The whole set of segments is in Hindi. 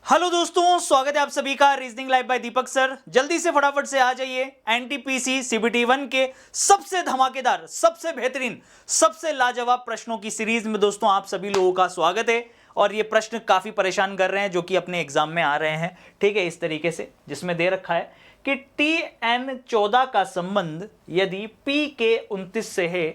हेलो दोस्तों, स्वागत है आप सभी का रीजनिंग लाइव बाय दीपक सर। जल्दी से फटाफट से आ जाइए एनटीपीसी सीबीटी 1 के सबसे धमाकेदार, सबसे बेहतरीन, सबसे लाजवाब प्रश्नों की सीरीज में दोस्तों आप सभी लोगों का स्वागत है। और ये प्रश्न काफी परेशान कर रहे हैं जो कि अपने एग्जाम में आ रहे हैं। ठीक है, इस तरीके से जिसमें दे रखा है कि TN14 का संबंध यदि PK29 से है,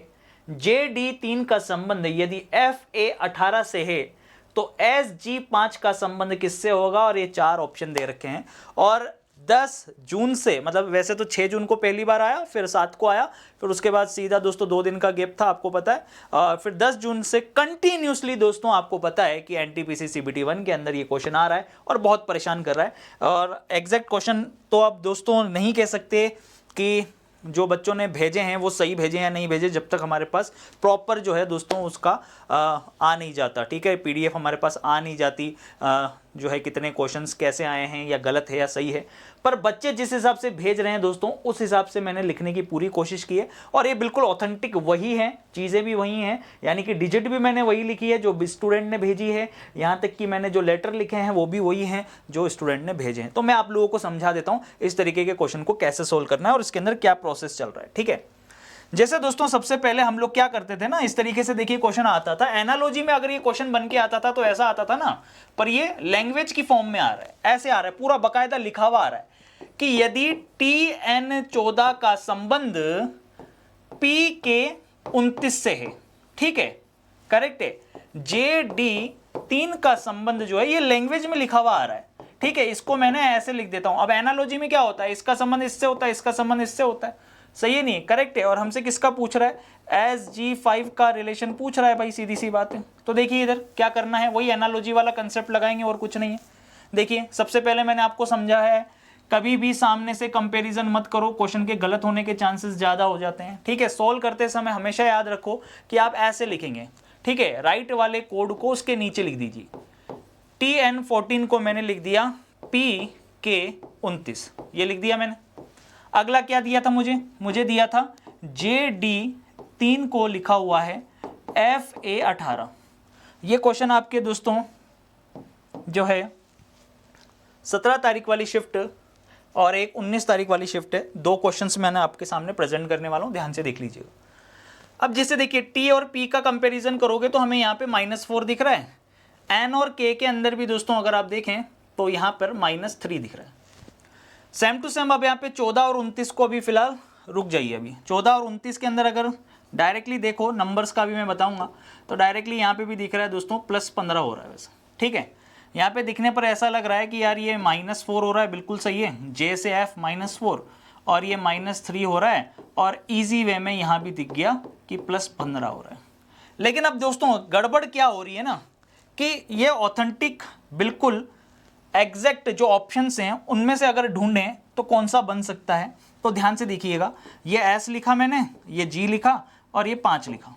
JD3 का संबंध यदि FA18 से है, तो SG5 का संबंध किससे होगा। और ये चार ऑप्शन दे रखे हैं। और 10 जून से, मतलब वैसे तो 6 जून को पहली बार आया, फिर 7 को आया, फिर उसके बाद सीधा दोस्तों 2 दिन का गैप था, आपको पता है। फिर 10 जून से कंटिन्यूसली दोस्तों आपको पता है कि एनटीपीसी सीबीटी 1 के अंदर ये क्वेश्चन आ रहा है और बहुत परेशान कर रहा है। और एग्जैक्ट क्वेश्चन तो आप दोस्तों नहीं कह सकते कि जो बच्चों ने भेजे हैं वो सही भेजे या नहीं भेजे, जब तक हमारे पास प्रॉपर जो है दोस्तों उसका आ नहीं जाता। ठीक है, पीडीएफ हमारे पास आ नहीं जाती, जो है कितने क्वेश्चंस कैसे आए हैं या गलत है या सही है। पर बच्चे जिस हिसाब से भेज रहे हैं दोस्तों, उस हिसाब से मैंने लिखने की पूरी कोशिश की है। और ये बिल्कुल ऑथेंटिक वही है, चीज़ें भी वही हैं, यानी कि डिजिट भी मैंने वही लिखी है जो स्टूडेंट ने भेजी है, यहाँ तक कि मैंने जो लेटर लिखे हैं वो भी वही हैं जो स्टूडेंट ने भेजे हैं। तो मैं आप लोगों को समझा देता हूँ इस तरीके के क्वेश्चन को कैसे सोल्व करना है और इसके अंदर क्या प्रोसेस चल रहा है। ठीक है, जैसे दोस्तों सबसे पहले हम लोग क्या करते थे ना, इस तरीके से देखिए क्वेश्चन आता था एनालॉजी में। अगर ये क्वेश्चन बन के आता था तो ऐसा आता था ना, पर ये लैंग्वेज की फॉर्म में आ रहा है, ऐसे आ रहा है, पूरा बकायदा लिखा हुआ आ रहा है कि यदि TN14 का संबंध PK29 से है, ठीक है, करेक्ट है, JD3 का संबंध जो है ये लैंग्वेज में लिखा हुआ आ रहा है। ठीक है, इसको मैंने ऐसे लिख देता हूं। अब एनालॉजी में क्या होता है, इसका संबंध इससे होता है, इसका संबंध इससे होता है, सही है नहीं, करेक्ट है। और हमसे किसका पूछ रहा है, SG5 का रिलेशन पूछ रहा है भाई, सीधी सी बात है। तो देखिए इधर क्या करना है, वही एनालॉजी वाला कंसेप्ट लगाएंगे और कुछ नहीं है। देखिए सबसे पहले मैंने आपको समझा है, कभी भी सामने से कंपैरिजन मत करो, क्वेश्चन के गलत होने के चांसेस ज्यादा हो जाते हैं। ठीक है, सोल्व करते समय हमेशा याद रखो कि आप ऐसे लिखेंगे। ठीक है, राइट वाले कोड को उसके नीचे लिख दीजिए। TN14 को मैंने लिख दिया PK29, ये लिख दिया मैंने। अगला क्या दिया था मुझे दिया था JD3 को लिखा हुआ है FA18। ये क्वेश्चन आपके दोस्तों जो है 17 तारीख वाली शिफ्ट और एक 19 तारीख वाली शिफ्ट है। 2 क्वेश्चंस मैंने आपके सामने प्रेजेंट करने वाला हूं, ध्यान से देख लीजिएगा। अब जैसे देखिए T और P का कंपैरिजन करोगे तो हमें यहाँ पे -4 दिख रहा है। N और K के अंदर भी दोस्तों अगर आप देखें तो यहाँ पर -3 दिख रहा है। सेम टू सेम अब यहाँ पे 14 और 29 को अभी फिलहाल रुक जाइए। अभी 14 और 29 के अंदर अगर डायरेक्टली देखो, नंबर्स का भी मैं बताऊंगा, तो डायरेक्टली यहाँ पे भी दिख रहा है दोस्तों +15 हो रहा है वैसे। ठीक है, यहाँ पे दिखने पर ऐसा लग रहा है कि यार ये -4 हो रहा है, बिल्कुल सही है, J से F -4, और ये -3 हो रहा है, और ईजी वे में यहाँ भी दिख गया कि +15 हो रहा है। लेकिन अब दोस्तों गड़बड़ क्या हो रही है ना, कि ये ऑथेंटिक बिल्कुल एग्जैक्ट जो ऑप्शंस हैं उनमें से अगर ढूंढें तो कौन सा बन सकता है। तो ध्यान से देखिएगा, ये S लिखा मैंने, ये G लिखा और ये 5 लिखा।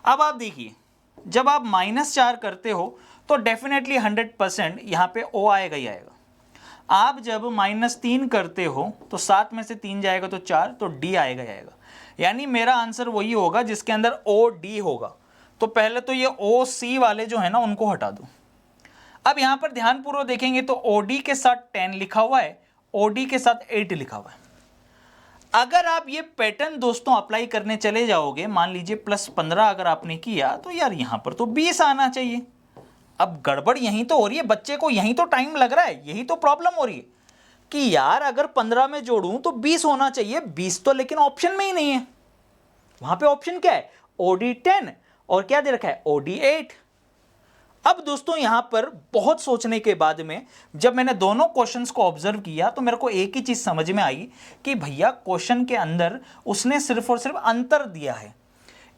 अब आप देखिए, जब आप -4 करते हो तो डेफिनेटली 100% यहाँ पे O आएगा ही आएगा। आप जब -3 करते हो तो 7 में से 3 जाएगा तो 4, तो D आएगा ही आएगा। यानी मेरा आंसर वही होगा जिसके अंदर OD होगा। तो पहले तो ये OC वाले जो है ना उनको हटा दो। अब यहां पर ध्यानपूर्वक देखेंगे तो OD के साथ 10 लिखा हुआ है, OD के साथ 8 लिखा हुआ है। अगर आप ये पैटर्न दोस्तों अप्लाई करने चले जाओगे, मान लीजिए +15 अगर आपने किया, तो यार यहां पर तो 20 आना चाहिए। अब गड़बड़ यहीं तो हो रही है, बच्चे को यहीं तो टाइम लग रहा है, यही तो प्रॉब्लम हो रही है कि यार अगर 15 में जोड़ूं तो 20 होना चाहिए, 20 तो लेकिन ऑप्शन में ही नहीं है। वहां पे ऑप्शन क्या है, OD 10 और क्या दे रखा है, OD 8। अब दोस्तों यहां पर बहुत सोचने के बाद में जब मैंने दोनों क्वेश्चंस को ऑब्जर्व किया तो मेरे को एक ही चीज समझ में आई कि भैया क्वेश्चन के अंदर उसने सिर्फ और सिर्फ अंतर दिया है।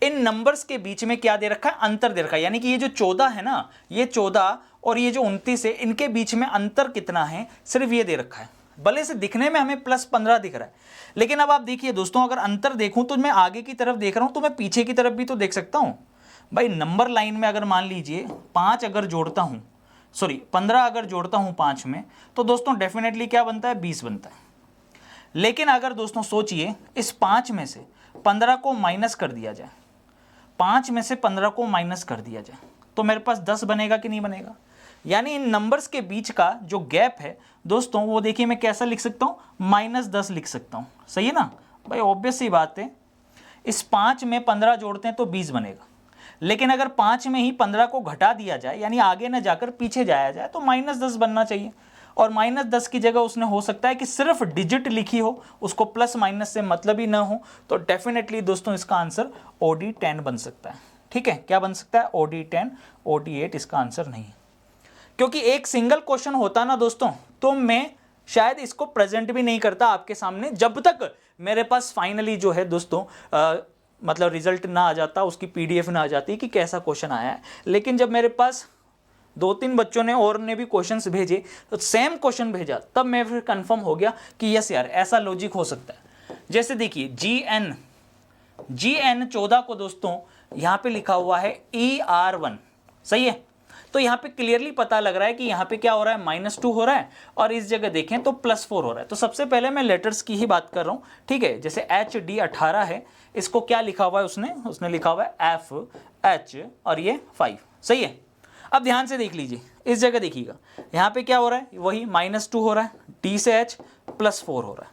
इन नंबर्स के बीच में क्या दे रखा है, अंतर दे रखा है। यानी कि ये जो 14 है ना, ये 14 और ये जो 29 है, इनके बीच में अंतर कितना है, सिर्फ ये दे रखा है। भले से दिखने में हमें +15 दिख रहा है, लेकिन अब आप देखिए दोस्तों, अगर अंतर देखूं तो मैं आगे की तरफ देख रहा हूं तो मैं पीछे की तरफ भी तो देख सकता हूं। भाई नंबर लाइन में अगर मान लीजिए 5 अगर जोड़ता हूं, 15 अगर जोड़ता हूं 5 में, तो दोस्तों डेफिनेटली क्या बनता है, 20 बनता है। लेकिन अगर दोस्तों सोचिए, इस 5 में से 15 को माइनस कर दिया जाए, 5 में से 15 को माइनस कर दिया जाए, तो मेरे पास 10 बनेगा कि नहीं बनेगा। यानी इन नंबर्स के बीच का जो गैप है दोस्तों, वो देखिए मैं कैसा लिख सकता हूँ, -10 लिख सकता हूँ। सही है ना भाई, ऑब्वियस सी बात है। इस 5 में 15 जोड़ते हैं तो 20 बनेगा, लेकिन अगर 5 में ही 15 को घटा दिया जाए, यानी आगे न जाकर पीछे जाया जाए, तो -10 बनना चाहिए। और -10 की जगह उसने हो सकता है कि सिर्फ डिजिट लिखी हो, उसको प्लस माइनस से मतलब ही ना हो, तो डेफिनेटली दोस्तों इसका आंसर OD 10 बन सकता है। ठीक है, क्या बन सकता है, OD 10, OD 8 इसका आंसर नहीं है। क्योंकि एक सिंगल क्वेश्चन होता ना दोस्तों, तो मैं शायद इसको प्रेजेंट भी नहीं करता आपके सामने, जब तक मेरे पास फाइनली जो है दोस्तों मतलब रिजल्ट ना आ जाता, उसकी PDF ना आ जाती कि कैसा क्वेश्चन आया है। लेकिन जब मेरे पास 2-3 बच्चों ने और ने भी क्वेश्चंस भेजे, तो सेम क्वेश्चन भेजा, तब मैं फिर कंफर्म हो गया कि यस यार ऐसा लॉजिक हो सकता है। जैसे देखिए GN 14 को दोस्तों यहाँ पे लिखा हुआ है ER1, सही है। तो यहाँ पे क्लियरली पता लग रहा है कि यहाँ पे क्या हो रहा है, -2 हो रहा है, और इस जगह देखें तो +4 हो रहा है। तो सबसे पहले मैं लेटर्स की ही बात कर रहा हूँ, ठीक है। जैसे HD 18 है, इसको क्या लिखा हुआ है उसने लिखा हुआ है FH और ये 5, सही है। अब ध्यान से देख लीजिए, इस जगह देखिएगा, यहाँ पे क्या हो रहा है, वही -2 हो रहा है, D से H +4 हो रहा है।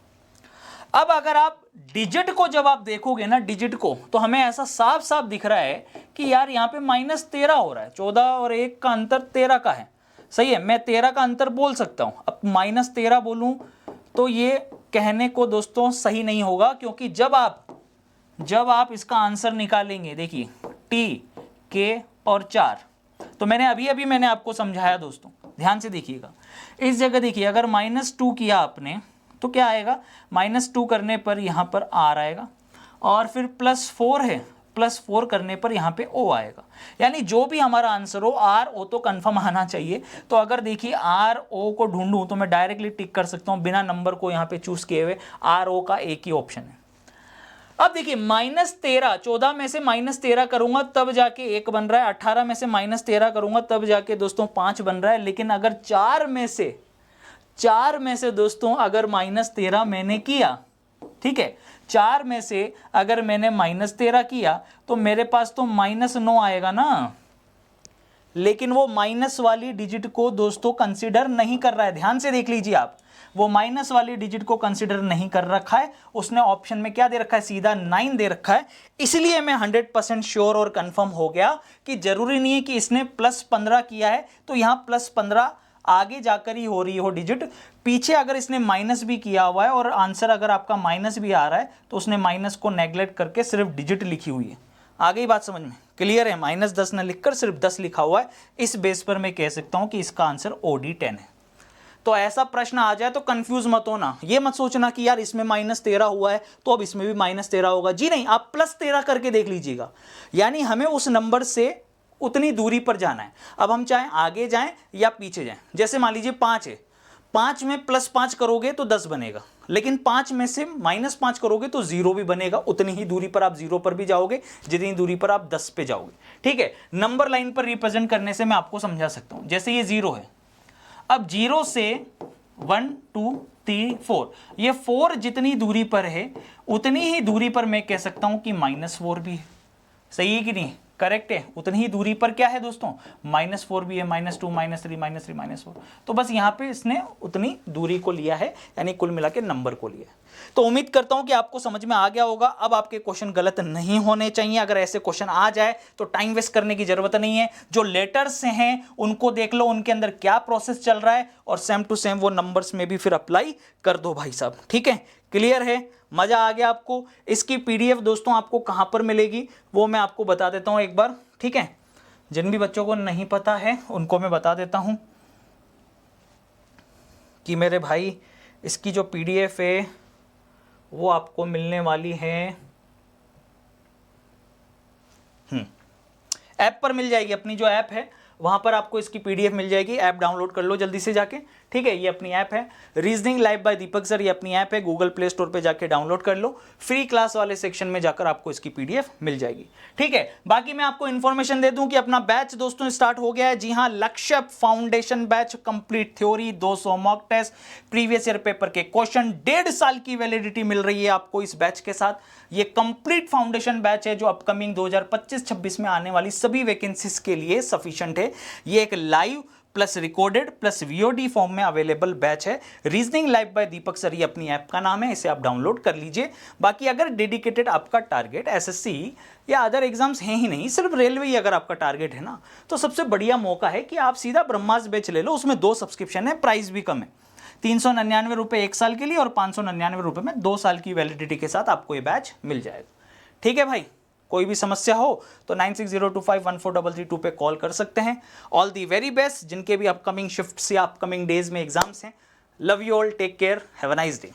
अब अगर आप डिजिट को जब आप देखोगे ना, डिजिट को, तो हमें ऐसा साफ साफ दिख रहा है कि यार यहाँ पे -13 हो रहा है, 14 और 1 का अंतर 13 का है, सही है। मैं 13 का अंतर बोल सकता हूँ, अब -13 बोलूँ तो ये कहने को दोस्तों सही नहीं होगा, क्योंकि जब आप इसका आंसर निकालेंगे, देखिए T, K और 4, तो मैंने अभी मैंने आपको समझाया दोस्तों, ध्यान से देखिएगा। इस जगह देखिए, अगर -2 किया आपने तो क्या आएगा, -2 करने पर यहाँ पर R आएगा, और फिर +4 है, +4 करने पर यहाँ पे O आएगा। यानी जो भी हमारा आंसर हो, R O तो कंफर्म आना चाहिए। तो अगर देखिए R O को ढूंढूं तो मैं डायरेक्टली टिक कर सकता हूँ बिना नंबर को यहाँ पे चूज किए हुए, R O का एक ही ऑप्शन है। अब देखिए -13, 14 में से -13 करूंगा तब जाके 1 बन रहा है, 18 में से -13 करूंगा तब जाके दोस्तों 5 बन रहा है। लेकिन अगर 4 में से दोस्तों अगर -13 मैंने किया, ठीक है, 4 में से अगर मैंने -13 किया तो मेरे पास तो -9 आएगा ना। लेकिन वो माइनस वाली डिजिट को दोस्तों कंसीडर नहीं कर रहा है, ध्यान से देख लीजिए आप, वो माइनस वाली डिजिट को कंसीडर नहीं कर रखा है। उसने ऑप्शन में क्या दे रखा है, सीधा 9 दे रखा है। इसलिए मैं 100% श्योर और कंफर्म हो गया कि जरूरी नहीं है कि इसने +15 किया है तो यहाँ +15 आगे जाकर ही हो रही हो डिजिट, पीछे अगर इसने माइनस भी किया हुआ है और आंसर अगर आपका माइनस भी आ रहा है तो उसने माइनस को नेग्लेक्ट करके सिर्फ डिजिट लिखी हुई है। आ गई बात समझ में, क्लियर है। -10 न लिखकर सिर्फ 10 लिखा हुआ है, इस बेस पर मैं कह सकता हूं कि इसका आंसर OD 10 है। तो ऐसा प्रश्न आ जाए तो कंफ्यूज मत होना, ये मत सोचना कि यार इसमें -13 हुआ है तो अब इसमें भी -13 होगा, जी नहीं, आप +13 करके देख लीजिएगा। यानी हमें उस नंबर से उतनी दूरी पर जाना है। अब हम चाहे आगे जाएं या पीछे जाएं, जैसे मान लीजिए 5 है, 5 में +5 करोगे तो 10 बनेगा, लेकिन 5 में से -5 करोगे तो 0 भी बनेगा। उतनी ही दूरी पर आप 0 पर भी जाओगे जितनी दूरी पर आप 10 पे जाओगे, ठीक है। नंबर लाइन पर रिप्रेजेंट करने से मैं आपको समझा सकता हूं, जैसे ये 0 है, अब 0 से 1 2 3 4, ये 4 जितनी दूरी पर है उतनी ही दूरी पर मैं कह सकता हूं कि -4 भी है, सही है कि नहीं, करेक्ट है। उतनी ही दूरी पर क्या है दोस्तों, -4 भी है, -2 -3 -3 -4, तो बस यहाँ पे इसने उतनी दूरी को लिया है, यानी कुल मिला के नंबर को लिया है। तो उम्मीद करता हूं कि आपको समझ में आ गया होगा। अब आपके क्वेश्चन गलत नहीं होने चाहिए, अगर ऐसे क्वेश्चन आ जाए तो टाइम वेस्ट करने की जरूरत नहीं है। जो लेटर्स हैं उनको देख लो, उनके अंदर क्या प्रोसेस चल रहा है, और सेम टू सेम वो नंबर्स में भी फिर अप्लाई कर दो भाई साहब, ठीक है। क्लियर है, मजा आ गया आपको। इसकी PDF दोस्तों आपको कहां पर मिलेगी वो मैं आपको बता देता हूं एक बार, ठीक है। जिन भी बच्चों को नहीं पता है उनको मैं बता देता हूं कि मेरे भाई इसकी जो PDF है वो आपको मिलने वाली है ऐप पर मिल जाएगी। अपनी जो ऐप है वहां पर आपको इसकी PDF मिल जाएगी, ऐप डाउनलोड कर लो जल्दी से जाके, ठीक है। ये अपनी ऐप है रीजनिंग लाइव बाय दीपक सर, ये अपनी ऐप है, गूगल प्ले स्टोर पे जाके डाउनलोड कर लो। फ्री क्लास वाले सेक्शन में जाकर आपको इसकी PDF मिल जाएगी, ठीक है। बाकी मैं आपको इन्फॉर्मेशन दे दूं कि अपना बैच दोस्तों स्टार्ट हो गया है। जी हाँ, Lakshya foundation batch, complete theory, 200 mock test, previous year paper के क्वेश्चन, 1.5 साल की वैलिडिटी मिल रही है आपको इस बैच के साथ। ये कंप्लीट फाउंडेशन बैच है जो अपकमिंग 2025-26 में आने वाली सभी वैकेंसीज के लिए सफिशिएंट है। ये एक live plus recorded plus VOD form में अवेलेबल बैच है। रीजनिंग लाइव बाय दीपक सर, ये अपनी ऐप का नाम है, इसे आप डाउनलोड कर लीजिए। बाकी अगर डेडिकेटेड आपका टारगेट एसएससी या अदर एग्जाम्स हैं ही नहीं, सिर्फ रेलवे ही अगर आपका टारगेट है ना, तो सबसे बढ़िया मौका है कि आप सीधा ब्रह्मास्त्र बैच ले लो। उसमें 2 सब्सक्रिप्शन है, प्राइस भी कम है, 399 रुपये 1 साल के लिए और 599 रुपये में 2 साल की वैलिडिटी के साथ आपको ये बैच मिल जाएगा। ठीक है भाई, कोई भी समस्या हो तो 9602514332 पे कॉल कर सकते हैं। ऑल दी वेरी बेस्ट जिनके भी अपकमिंग शिफ्ट्स या अपकमिंग डेज में एग्जाम्स हैं। Love you all, take care, have a nice day.